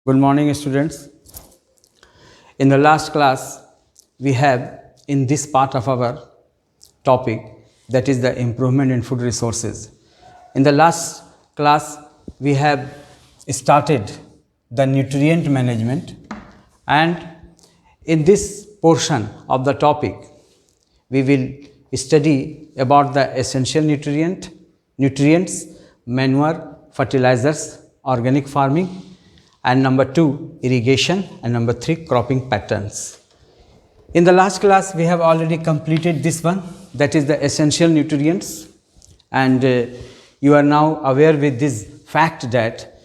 Good morning, students. In the last class, we have in this part of our topic, that is the improvement in food resources. In the last class, we have started the nutrient management, and in this portion of the topic, we will study about the essential nutrients, manure, fertilizers, organic farming, and number 2 irrigation, and number 3 cropping patterns. In the last class we have already completed this one, that is the essential nutrients, and you are now aware with this fact that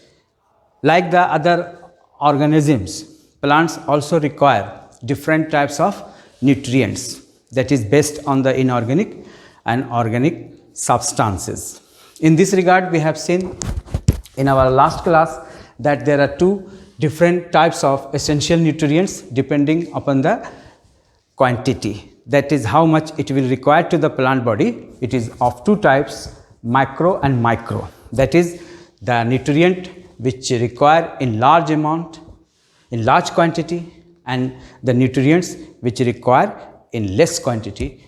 like the other organisms, plants also require different types of nutrients, that is based on the inorganic and organic substances. In this regard, we have seen in our last class that there are two different types of essential nutrients depending upon the quantity, that is how much it will require to the plant body. It is of two types, macro and micro, that is the nutrient which require in large amount, in large quantity, and the nutrients which require in less quantity.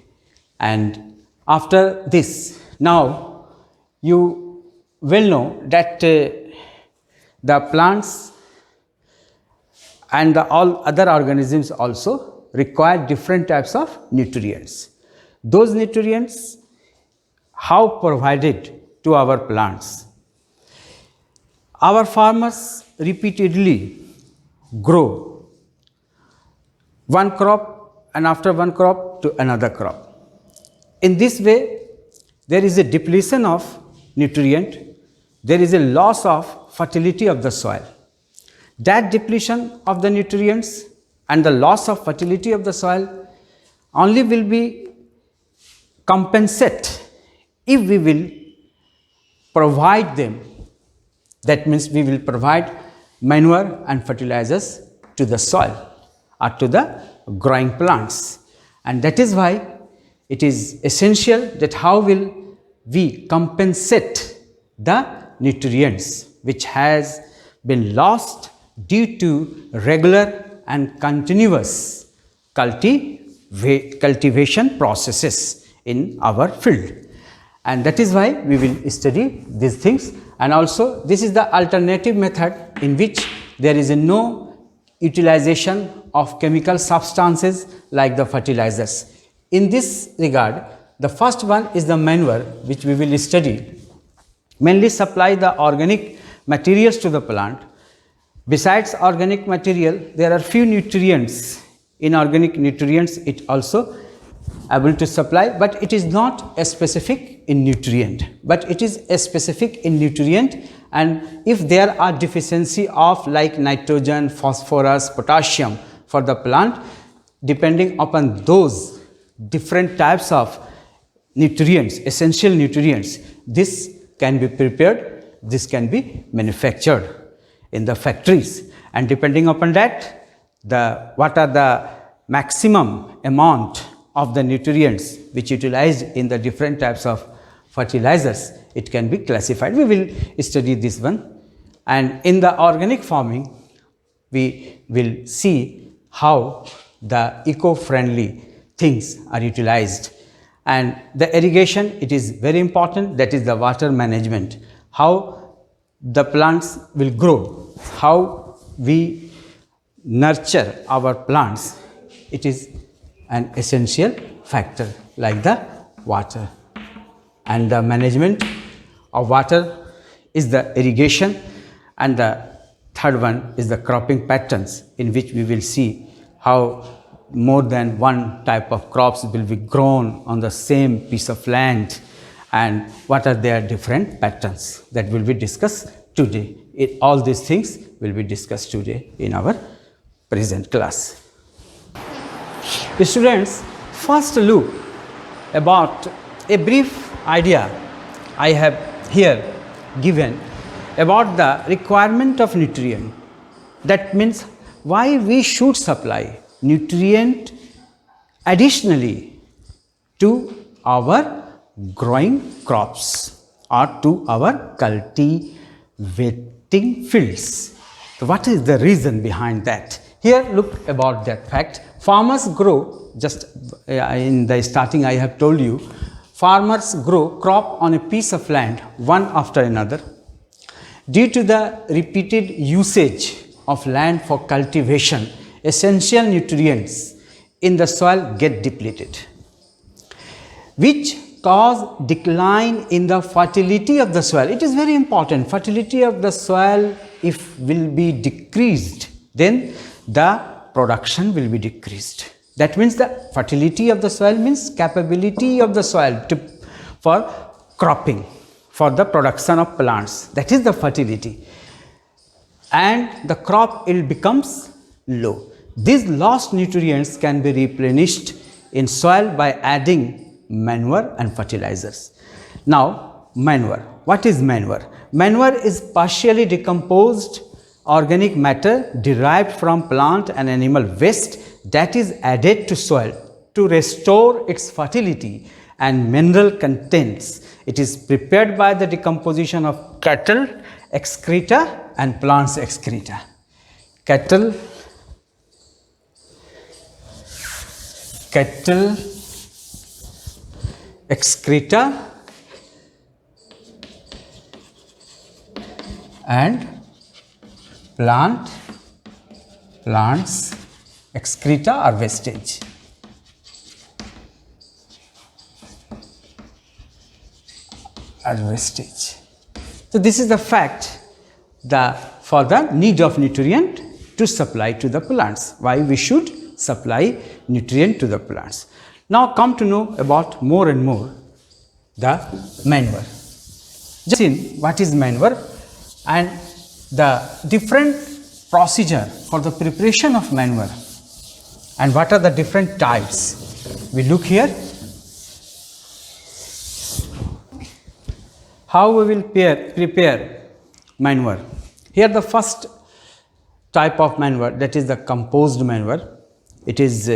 And after this, now you will know that the plants and all other organisms also require different types of nutrients. Those nutrients, how provided to our plants? Our farmers repeatedly grow one crop and after one crop to another crop. In this way, there is a depletion of nutrient, there is a loss of fertility of the soil. That depletion of the nutrients and the loss of fertility of the soil only will be compensated if we will provide them. That means we will provide manure and fertilizers to the soil or to the growing plants. And that is why it is essential that how will we compensate the nutrients which has been lost due to regular and continuous cultivation processes in our field. And that is why we will study these things. And also this is the alternative method in which there is no utilization of chemical substances like the fertilizers. In this regard, the first one is the manure, which we will study, mainly supply the organic materials to the plant. Besides organic material, there are few nutrients, inorganic nutrients it also able to supply, but it is not a specific in nutrient, but it is a specific in nutrient. And if there are deficiency of like nitrogen, phosphorus, potassium for the plant, depending upon those different types of nutrients, essential nutrients, this can be prepared, this can be manufactured in the factories, and depending upon that, what are the maximum amount of the nutrients which utilized in the different types of fertilizers, it can be classified. We will study this one. And in the organic farming, we will see how the eco-friendly things are utilized. And the irrigation, it is very important, that is the water management, how the plants will grow, how we nurture our plants, it is an essential factor like the water. And the management of water is the irrigation, and the third one is the cropping patterns, in which we will see how more than one type of crops will be grown on the same piece of land, and what are their different patterns, that will be discussed today. All these things will be discussed today in our present class. Students, first look about a brief idea I have here given about the requirement of nutrient. That means why we should supply nutrient additionally to our growing crops or to our cultivating fields. So what is the reason behind that? Here look about that fact. Farmers grow, just in the starting I have told you, farmers grow crop on a piece of land one after another. Due to the repeated usage of land for cultivation, essential nutrients in the soil get depleted, which cause decline in the fertility of the soil. It is very important. Fertility of the soil, if will be decreased, then the production will be decreased. That means the fertility of the soil means capability of the soil for cropping, for the production of plants. That is the fertility. And the crop yield becomes low. These lost nutrients can be replenished in soil by adding manure and fertilizers. Now, manure. What is manure? Manure is partially decomposed organic matter derived from plant and animal waste that is added to soil to restore its fertility and mineral contents. It is prepared by the decomposition of cattle excreta and plants excreta. Cattle excreta and plants excreta or wastage. So this is the fact for the need of nutrient to supply to the plants. Why we should supply nutrient to the plants. Now come to know about more and more the manure. Just in what is manure and the different procedure for the preparation of manure and what are the different types. We look here. How we will prepare manure. Here the first type of manure, that is the composed manure. It is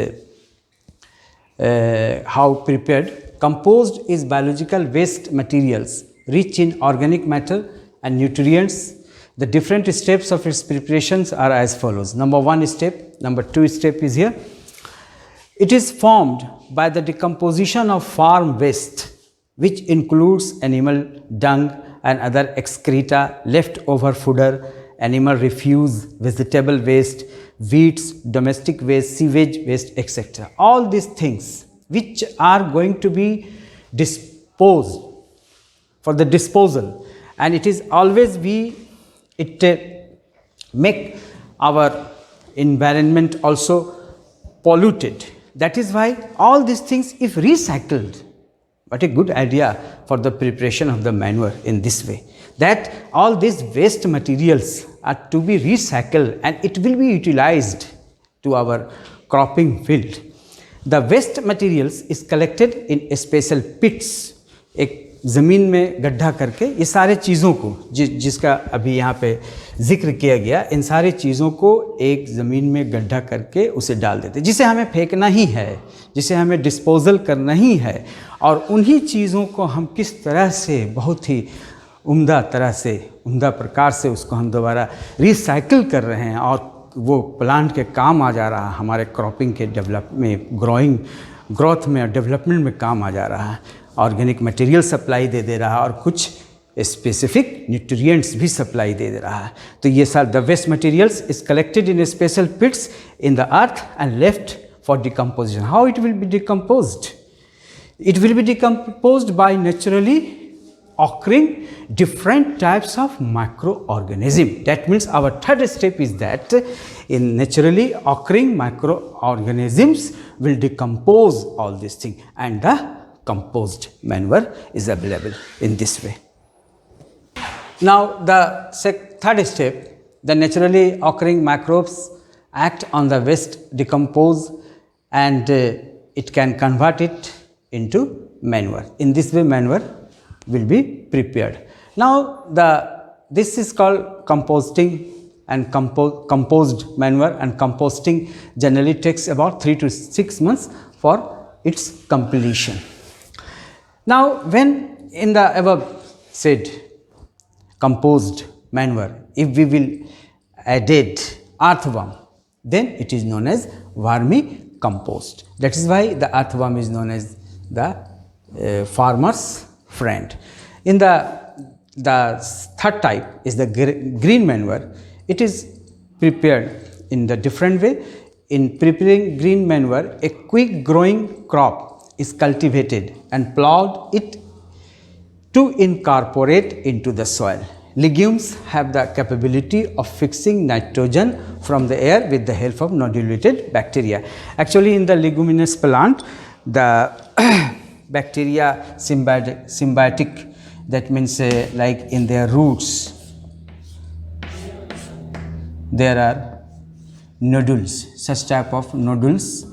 how prepared. Composed is biological waste materials rich in organic matter and nutrients. The different steps of its preparations are as follows. Number 1 step, number 2 step is here. It is formed by the decomposition of farm waste, which includes animal dung and other excreta, leftover fodder, animal refuse, vegetable waste, weeds, domestic waste, sewage waste, etc. All these things which are going to be disposed for the disposal, and it is always make our environment also polluted. That is why all these things, if recycled, what a good idea for the preparation of the manure in this way, that all these waste materials are to be recycled and it will be utilized to our cropping field. The waste materials is collected in special pits. एक ज़मीन में गड्ढा करके ये सारे चीज़ों को जिसका अभी यहाँ पे जिक्र किया गया, इन सारे चीज़ों को एक ज़मीन में गड्ढा करके उसे डाल देते, जिसे हमें फेंकना ही है, जिसे हमें डिस्पोजल करना ही है। और उन्हीं चीज़ों को हम किस तरह से बहुत ही उम्दा प्रकार से उसको हम दोबारा रिसाइकिल कर रहे हैं और वो प्लांट के काम आ जा रहा है, हमारे क्रॉपिंग के ग्रोथ में और डेवलपमेंट में काम आ जा रहा है। ऑर्गेनिक मटेरियल सप्लाई दे रहा है और कुछ स्पेसिफिक न्यूट्रिएंट्स भी सप्लाई दे रहा है। तो ये सारे the waste materials is collected in special pits in the earth and left for decomposition. How it will be decomposed? It will be decomposed by naturally occurring different types of microorganisms. That means our third step is that in naturally occurring microorganisms will decompose all these things, and the composed manure is available in this way. Now the third step, the naturally occurring microbes act on the waste, decompose, and it can convert it into manure. In this way manure will be prepared. Now this is called composting and composed manure, and composting generally takes about 3 to 6 months for its completion. Now when in the above said composed manure, if we will added earthworm, then it is known as vermicompost. That is why the earthworm is known as the farmer's friend. In the third type is the green manure. It is prepared in the different way. In preparing green manure, a quick growing crop is cultivated and plowed it to incorporate into the soil. Legumes have the capability of fixing nitrogen from the air with the help of nodulated bacteria. Actually, in the leguminous plant, the bacteria symbiotic, that means like in their roots, there are nodules, such type of nodules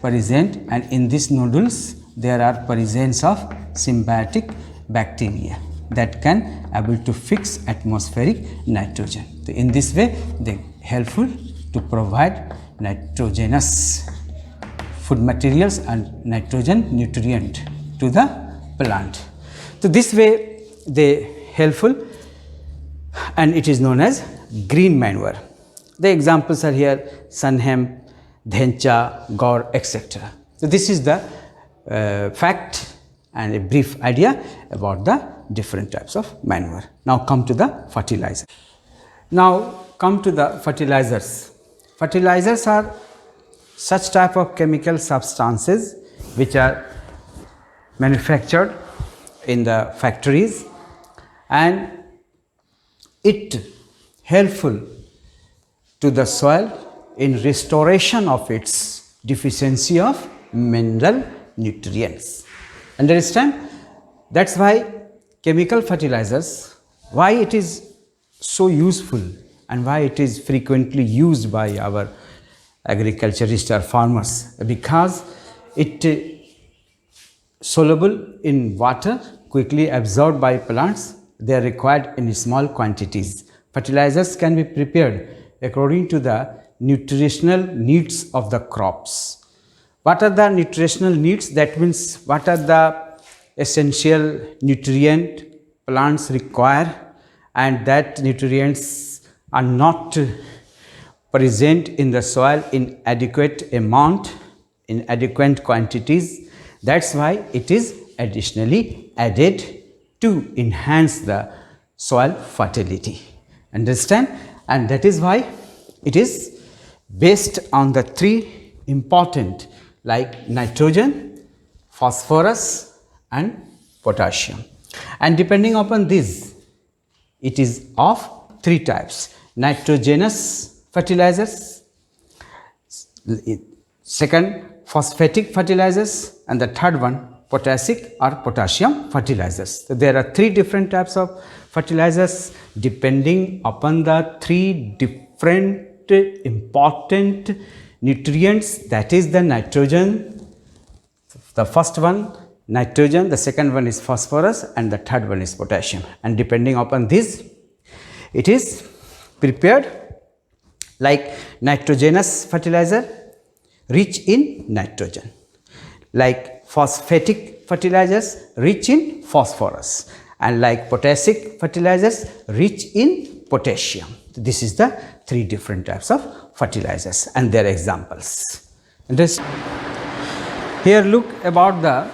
present, and in these nodules there are presence of symbiotic bacteria that can able to fix atmospheric nitrogen. So, in this way they helpful to provide nitrogenous food materials and nitrogen nutrient to the plant. So, this way they helpful, and it is known as green manure. The examples are here: sunhemp, dhencha, gaur, etc. So, this is the fact and a brief idea about the different types of manure. Now, come to the fertilizer. Now, come to the fertilizers. Fertilizers are such type of chemical substances which are manufactured in the factories, and it helpful to the soil in restoration of its deficiency of mineral nutrients. Understand? That is why chemical fertilizers, why it is so useful and why it is frequently used by our agriculturists or farmers, because it soluble in water, quickly absorbed by plants. They are required in small quantities. Fertilizers can be prepared according to the nutritional needs of the crops. What are the nutritional needs? That means what are the essential nutrient plants require, and that nutrients are not present in the soil in adequate amount, in adequate quantities. That is why it is additionally added to enhance the soil fertility. Understand? And that is why it is based on the three important, like nitrogen, phosphorus and potassium. And depending upon this, it is of three types: nitrogenous fertilizers, second phosphatic fertilizers, and the third one potassic or potassium fertilizers. So, there are three different types of fertilizers depending upon the three different important nutrients, that is the nitrogen, the first one nitrogen, the second one is phosphorus, and the third one is potassium. And depending upon this, it is prepared like nitrogenous fertilizer rich in nitrogen, like phosphatic fertilizers rich in phosphorus, and like potassic fertilizers rich in potassium. This is the three different types of fertilizers and their examples. Here look about the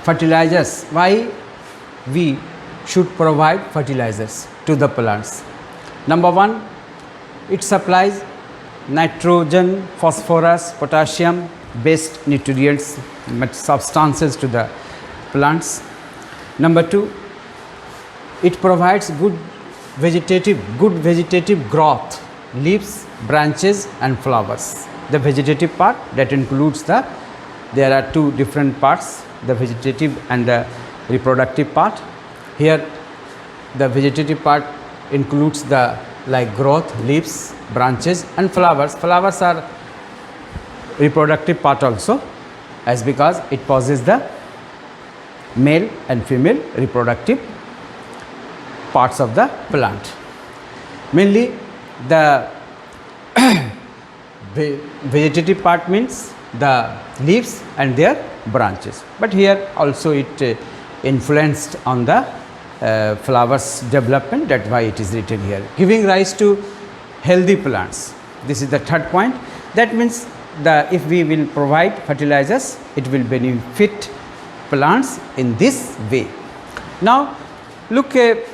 fertilizers, why we should provide fertilizers to the plants. Number one, it supplies nitrogen, phosphorus, potassium based nutrients, substances to the plants. Number two, it provides good vegetative growth, leaves, branches and flowers. The vegetative part, that includes there are two different parts, the vegetative and the reproductive part. Here the vegetative part includes the like growth, leaves, branches and flowers. Flowers are reproductive part also, as because it possesses the male and female reproductive parts of the plant. Mainly the vegetative part means the leaves and their branches, but here also it influenced on the flowers development, that's why it is written here. Giving rise to healthy plants. This is the third point. That means if we will provide fertilizers, it will benefit plants in this way. Now look a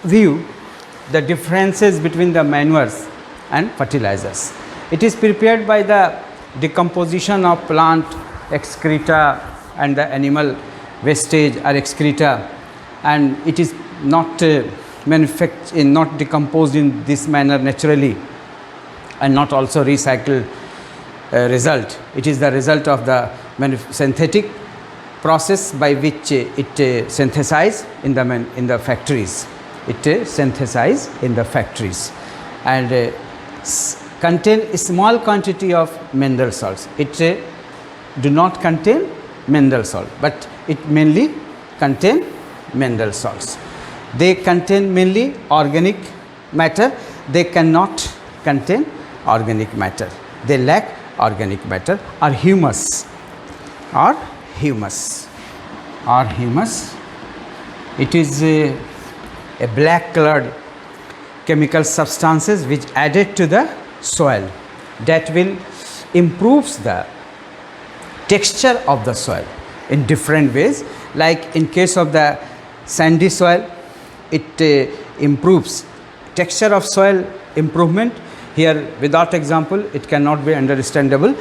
view the differences between the manures and fertilizers. It is prepared by the decomposition of plant excreta and the animal wastage or excreta, and it is not not decomposed in this manner naturally, and not also recycled result. It is the result of the synthetic process by which it synthesized in the factories. It synthesized in the factories and contain a small quantity of mineral salts. It do not contain mineral salt, but it mainly contain mineral salts. They contain mainly organic matter. They cannot contain organic matter. They lack organic matter or humus. It is a black colored chemical substances which added to the soil that will improves the texture of the soil in different ways. Like in case of the sandy soil, it improves texture of soil improvement. Here without example it cannot be understandable.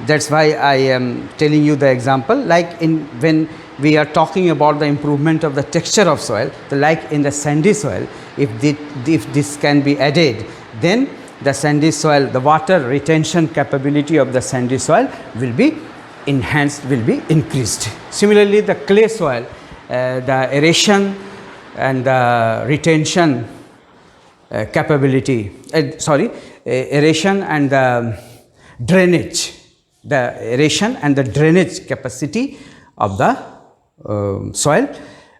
That's why I am telling you the example. Like when we are talking about the improvement of the texture of soil, like in the sandy soil, if this can be added, then the sandy soil, the water retention capability of the sandy soil will be enhanced, will be increased. Similarly, the clay soil, the aeration and the retention capability, aeration and the drainage, the aeration and the drainage capacity of the soil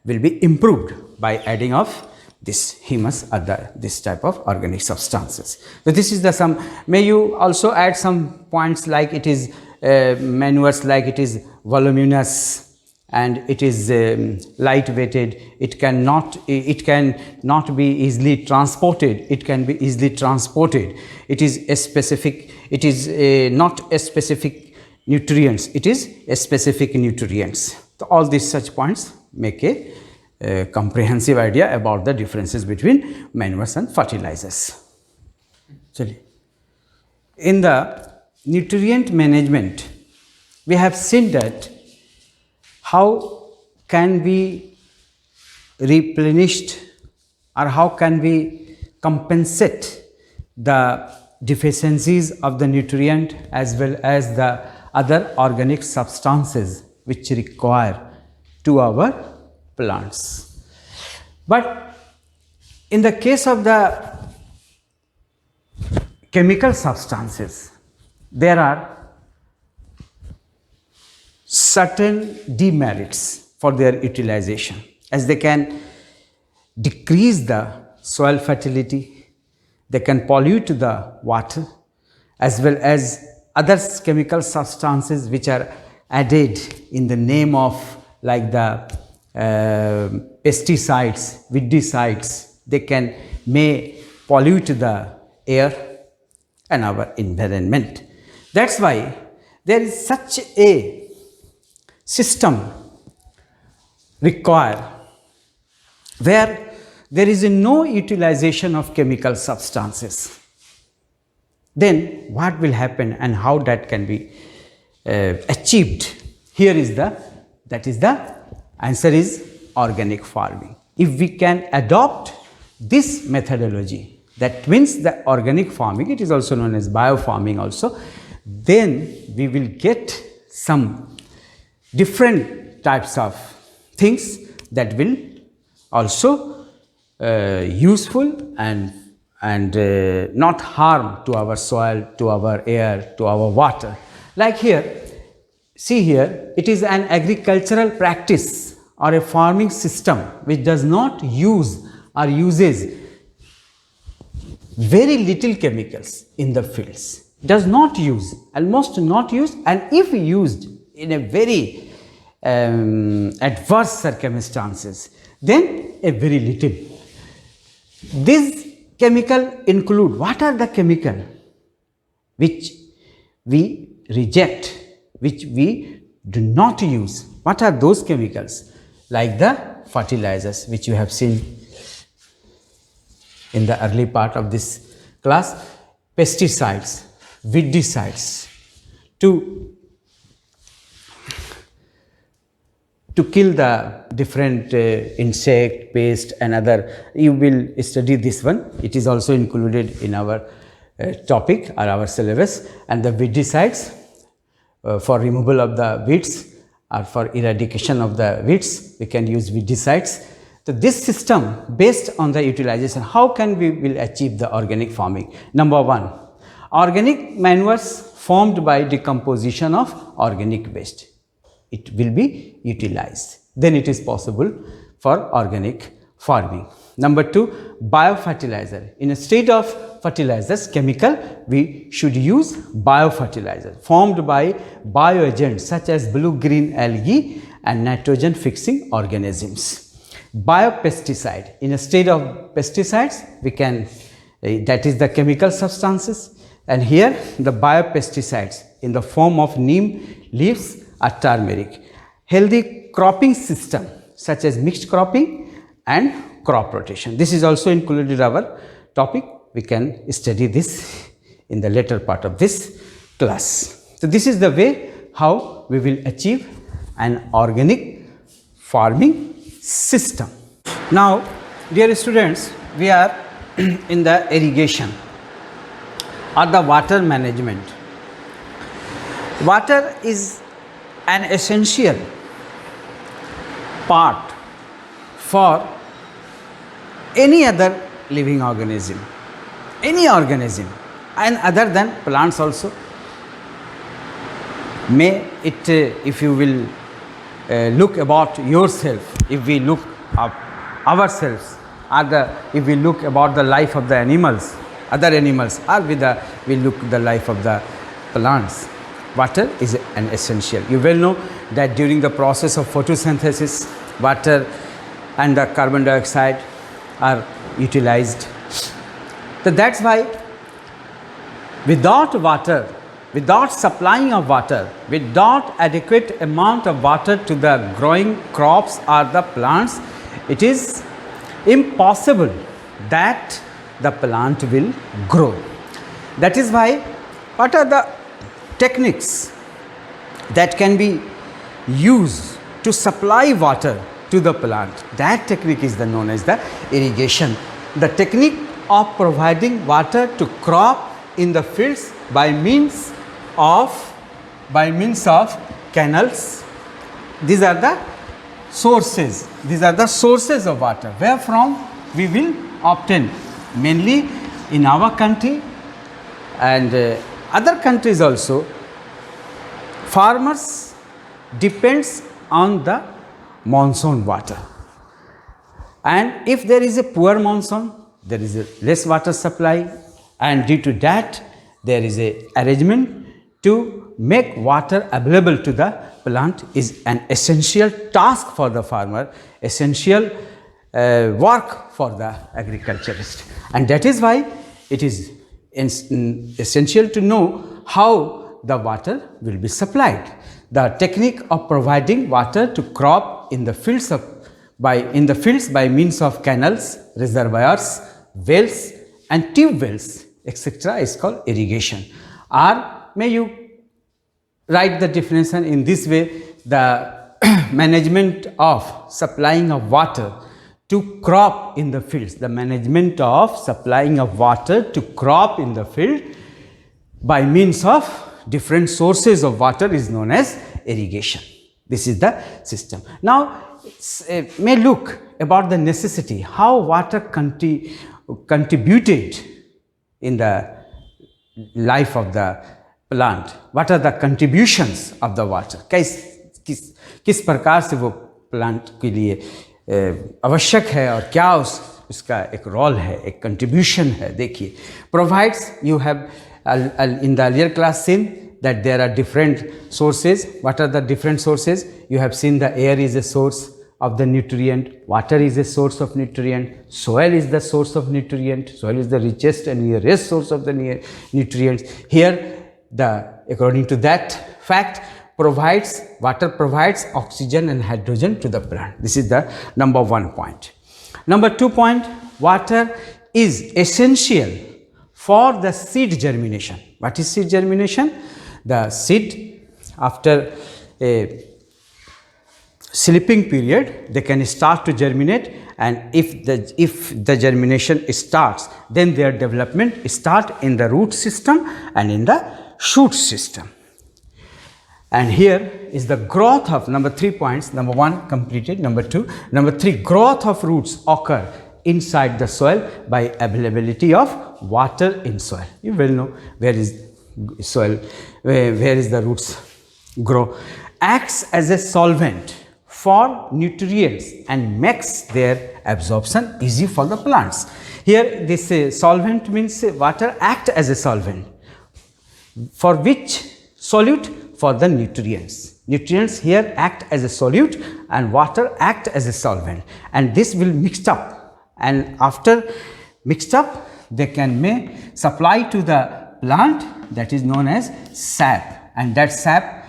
will be improved by adding of this humus or this type of organic substances. So this is the some. May you also add some points like it is manures, like it is voluminous and it is light weighted. It cannot be easily transported. It can be easily transported. It is a specific. It is not a specific nutrients. It is a specific nutrients. So all these such points make a comprehensive idea about the differences between manures and fertilizers. In the nutrient management, we have seen that how can we replenished or how can we compensate the deficiencies of the nutrient as well as the other organic substances which require to our plants. But in the case of the chemical substances, there are certain demerits for their utilization, as they can decrease the soil fertility, they can pollute the water, as well as other chemical substances which are added in the name of like the pesticides, weedicides. They may pollute the air and our environment. That's why there is such a system required where there is no utilization of chemical substances. Then what will happen and how that can be achieved? Here is the answer is organic farming. If we can adopt this methodology, that means the organic farming, it is also known as biofarming also, then we will get some different types of things that will also useful and not harm to our soil, to our air, to our water. Like here, see here, it is an agricultural practice or a farming system which does not use or uses very little chemicals in the fields. Does not use, almost not use, and if used in a very adverse circumstances, then a very little. These chemical include, what are the chemical which we reject, which we do not use? What are those chemicals? Like the fertilizers, which you have seen in the early part of this class, pesticides, weedicides, to kill the different insect, pest and other. You will study this one. It is also included in our topic or our syllabus. And the weedicides for removal of the weeds or for eradication of the weeds, we can use weedicides. So this system based on the utilization, how can we will achieve the organic farming? Number one, organic manures formed by decomposition of organic waste. It will be utilized. Then it is possible for organic farming. Number two, biofertilizer. Instead of fertilizers, chemical, we should use biofertilizer formed by bioagents such as blue-green algae and nitrogen fixing organisms. Biopesticide. Instead of pesticides, we can, that is the chemical substances, and here the biopesticides in the form of neem leaves or turmeric. Healthy cropping system such as mixed cropping and crop rotation. This is also included in our topic. We can study this in the later part of this class. So this is the way how we will achieve an organic farming system. Now, dear students, we are in the irrigation or the water management. Water is an essential part for any other living organism, any organism, and other than plants also. May it, if you will look about yourself, if we look up ourselves, or if we look about the life of the animals, other animals, or we look the life of the plants, water is an essential. You well know that during the process of photosynthesis, water and the carbon dioxide are utilized. So that's why without water, without supplying of water, without adequate amount of water to the growing crops or the plants, it is impossible that the plant will grow. That is why, what are the techniques that can be used to supply water to the plant? That technique is known as the irrigation. The technique of providing water to crop in the fields by means of canals. These are the sources. These are the sources of water where from we will obtain, mainly in our country and other countries also. Farmers depends on the monsoon water, and if there is a poor monsoon, there is a less water supply, and due to that there is a arrangement to make water available to the plant is an essential task for the farmer, essential work for the agriculturist. And that is why it is essential to know how the water will be supplied. The technique of providing water to crop in the fields by means of canals, reservoirs, wells and tube wells, etc. is called irrigation. Or may you write the definition in this way: the management of supplying of water to crop in the fields, the management of supplying of water to crop in the field by means of different sources of water is known as irrigation. This is the system. Now, may look about the necessity, how water contributed in the life of the plant. What are the contributions of the water? किस प्रकार से वो plant के लिए आवश्यक है और क्या उसका एक रोल है, एक कंट्रीब्यूशन है. देखिए, provides, you have in the earlier class seen that there are different sources. What are the different sources? You have seen the air is a source, of the nutrient, water is a source of nutrient, soil is the source of nutrient, soil is the richest and nearest source of the nutrients. Here, according to that fact, water provides oxygen and hydrogen to the plant. This is the number 1 point. Number 2 point, water is essential for the seed germination. What is seed germination? The seed, after a sleeping period, they can start to germinate, and if the germination starts, then their development start in the root system and in the shoot system. And here is the growth of number 3 points. Number 1 completed. Number 2, number 3, growth of roots occur inside the soil by availability of water in soil. You will know where is soil, where is the roots grow. Acts as a solvent for nutrients and makes their absorption easy for the plants. Here this solvent means water act as a solvent. For which solute? For the nutrients. Nutrients here act as a solute and water act as a solvent, and this will mixed up, and after mixed up they may supply to the plant, that is known as sap, and that sap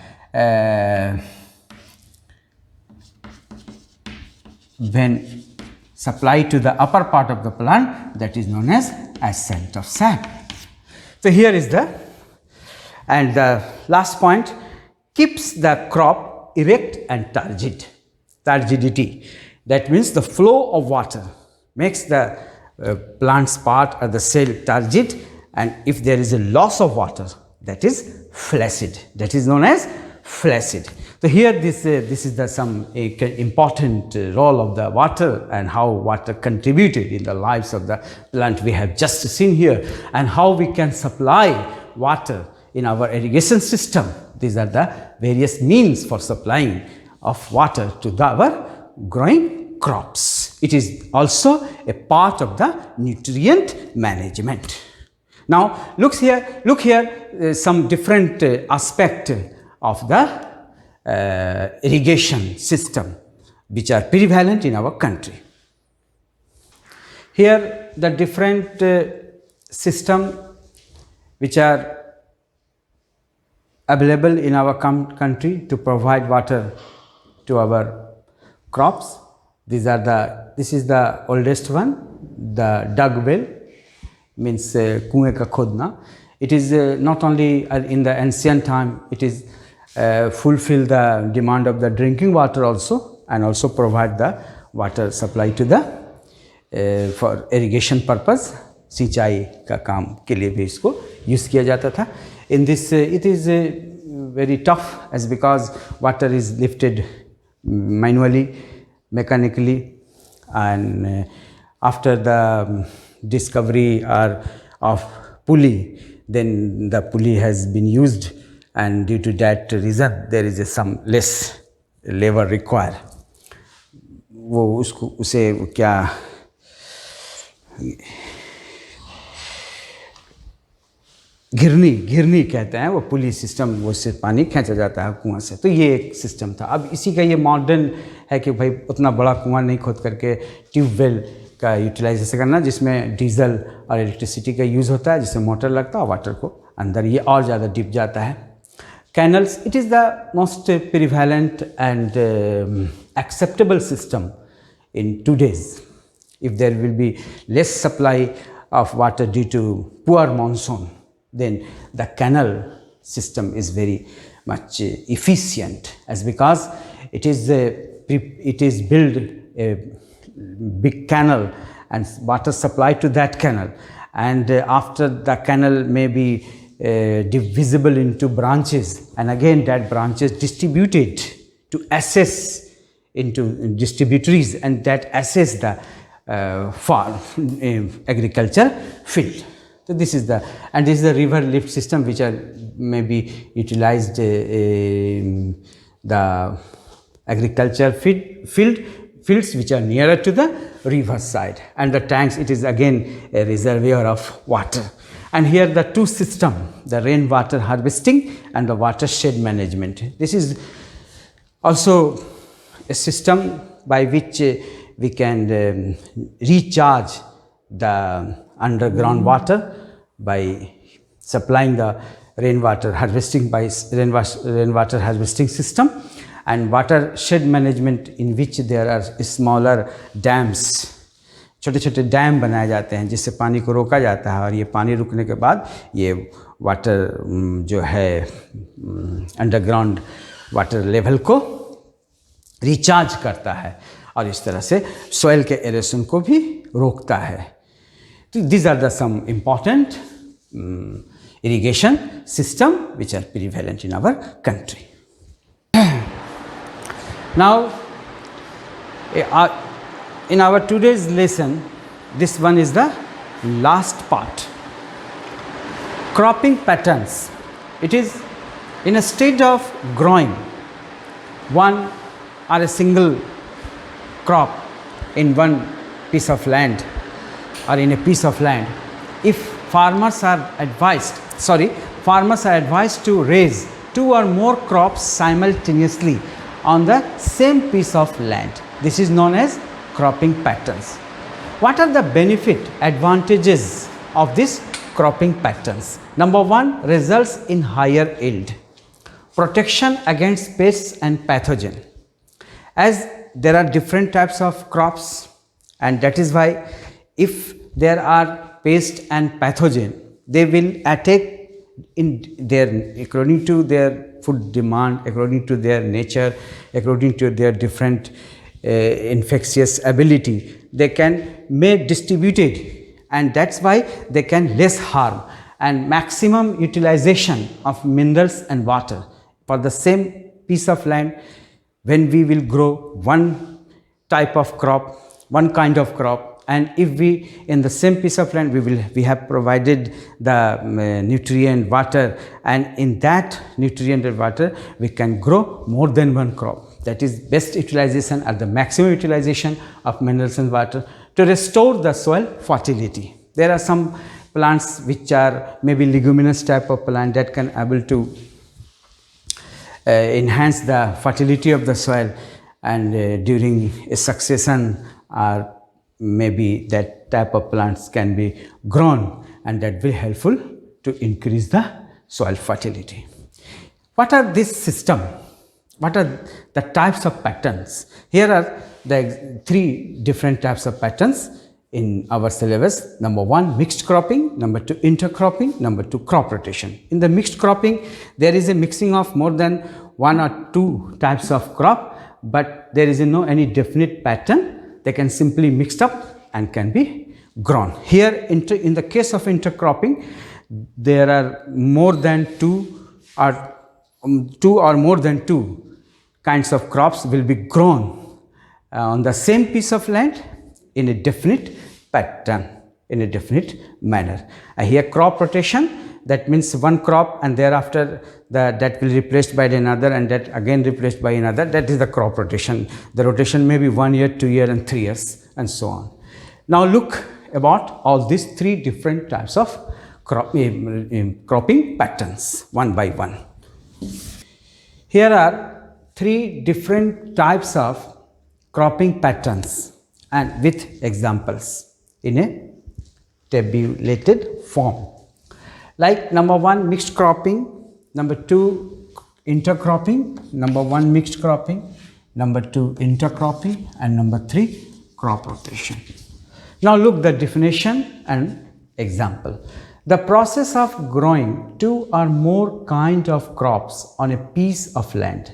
when supplied to the upper part of the plant, that is known as ascent of sap. So here is and the last point, keeps the crop erect and turgid. Turgidity, that means the flow of water makes the plant's part or the cell turgid, and if there is a loss of water, that is flaccid, that is known as flaccid. So here this is some important role of the water and how water contributed in the lives of the plant we have just seen here, and how we can supply water in our irrigation system. These are the various means for supplying of water to our growing crops. It is also a part of the nutrient management. Now look here some different aspect of the irrigation system which are prevalent in our country. Here the different system which are available in our country to provide water to our crops. This is the oldest one, the dug well, means kuएं का खोदना. It is not only in the ancient time, it is fulfill the demand of the drinking water also, and also provide the water supply to the for irrigation purpose. सिंचाई का काम के लिए भी इसको use किया जाता था. In this it is very tough, as because water is lifted manually, mechanically, and after the discovery of pulley, then the pulley has been used, and due to that reason there is some less labor required. वो उसको उसे क्या घिरनी कहते हैं, वो पुली system, वो से पानी खींचा जाता है कुआं से. तो ये एक सिस्टम था. अब इसी का ये मॉडर्न है कि भाई उतना बड़ा कुआं नहीं खोद करके ट्यूबवेल का यूटिलाइजेशन करना, जिसमें डीजल और इलेक्ट्रिसिटी का यूज़ होता है, जिसमें मोटर लगता है, वाटर को अंदर ये और ज़्यादा डिप जाता है. Canals, it is the most prevalent and acceptable system in today's. If there will be less supply of water due to poor monsoon, then the canal system is very much efficient, as because it is built a big canal and water supply to that canal, and after the canal may be divisible into branches, and again that branches distributed to assess into distributaries, and that assess the farm agriculture field. So this is the river lift system which are maybe utilized the agriculture fields which are nearer to the river side, and the tanks, it is again a reservoir of water. And here the two system, the rainwater harvesting and the watershed management. This is also a system by which we can recharge the underground water by supplying the rainwater harvesting by rainwater harvesting system, and watershed management in which there are smaller dams, छोटे छोटे dam बनाए जाते हैं जिससे पानी को रोका जाता है, और ये पानी रुकने के बाद ये वाटर जो है अंडरग्राउंड वाटर लेवल को रिचार्ज करता है और इस तरह से सॉइल के एरोशन को भी रोकता है. तो these are the some important irrigation system which are prevalent in our country. Now in our today's lesson, this one is the last part. Cropping patterns. It is in a stage of growing one or a single crop in one piece of land or in a piece of land. If farmers are advised to raise two or more crops simultaneously on the same piece of land. This is known as cropping patterns. What are the advantages of these cropping patterns? Number one, results in higher yield. Protection against pests and pathogen. As there are different types of crops, and that is why if there are pests and pathogen, they will attack according to their food demand, according to their nature, according to their different infectious ability. They may distribute it, and that's why they can less harm and maximum utilization of minerals and water for the same piece of land. When we will grow one type of crop, one kind of crop, and if we in the same piece of land we have provided the nutrient water, and in that nutrient and water we can grow more than one crop. That is best utilization or the maximum utilization of minerals and water to restore the soil fertility. There are some plants which are maybe leguminous type of plant that can able to enhance the fertility of the soil, and during a succession or maybe that type of plants can be grown, and that will helpful to increase the soil fertility. What are this system? What are the types of patterns? Here are the three different types of patterns in our syllabus. Number one, mixed cropping. Number two, intercropping. Number two, crop rotation. In the mixed cropping, there is a mixing of more than one or two types of crop, but there is no any definite pattern. They can simply mixed up and can be grown. Here in the case of intercropping, there are more than two or more than two kinds of crops will be grown on the same piece of land in a definite pattern, in a definite manner. Here crop rotation, that means one crop and thereafter that will be replaced by another, and that again replaced by another. That is the crop rotation. The rotation may be 1 year, 2 years and 3 years and so on. Now look about all these three different types of cropping patterns one by one. Here are three different types of cropping patterns and with examples in a tabulated form. Like number one, mixed cropping. Number two, intercropping. Number one, mixed cropping. Number two, intercropping. And number three, crop rotation. Now look the definition and example. The process of growing two or more kind of crops on a piece of land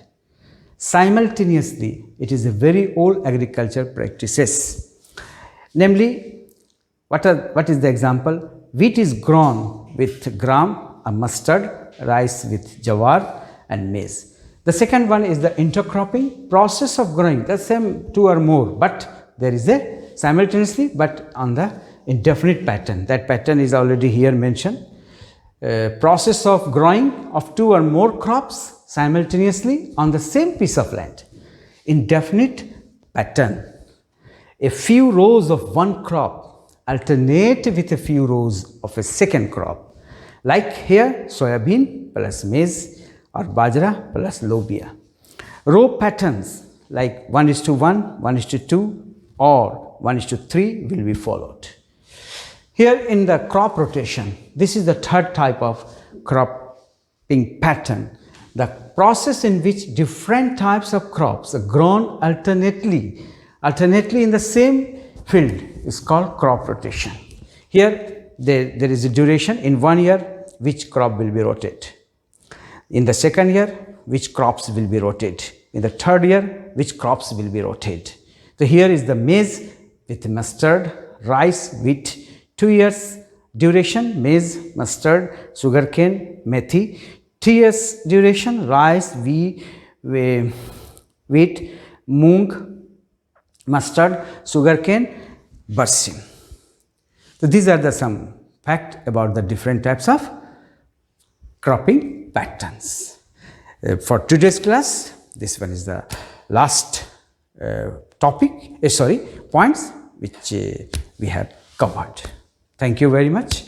simultaneously. It is a very old agriculture practices. Namely, what is the example? Wheat is grown with gram, mustard, rice with jawar and maize. The second one is the intercropping, process of growing the same two or more, but there is a simultaneously but on the indefinite pattern. That pattern is already here mentioned. Process of growing of two or more crops simultaneously on the same piece of land. Indefinite pattern. A few rows of one crop alternate with a few rows of a second crop. Like here, soybean plus maize or bajra plus lobia. Row patterns like 1:1, 1:2 or 1:3 will be followed. Here in the crop rotation, this is the third type of cropping pattern. The process in which different types of crops are grown alternately in the same field is called crop rotation. Here there is a duration in 1 year which crop will be rotated. In the second year, which crops will be rotated. In the third year, which crops will be rotated. So here is the maize with mustard, rice, wheat, 2 years duration, maize, mustard, sugarcane, methi, 3 years duration, rice, wheat, moong, mustard, sugarcane, barsim. So these are the some facts about the different types of cropping patterns. For today's class, this one is the last points which we have covered. Thank you very much.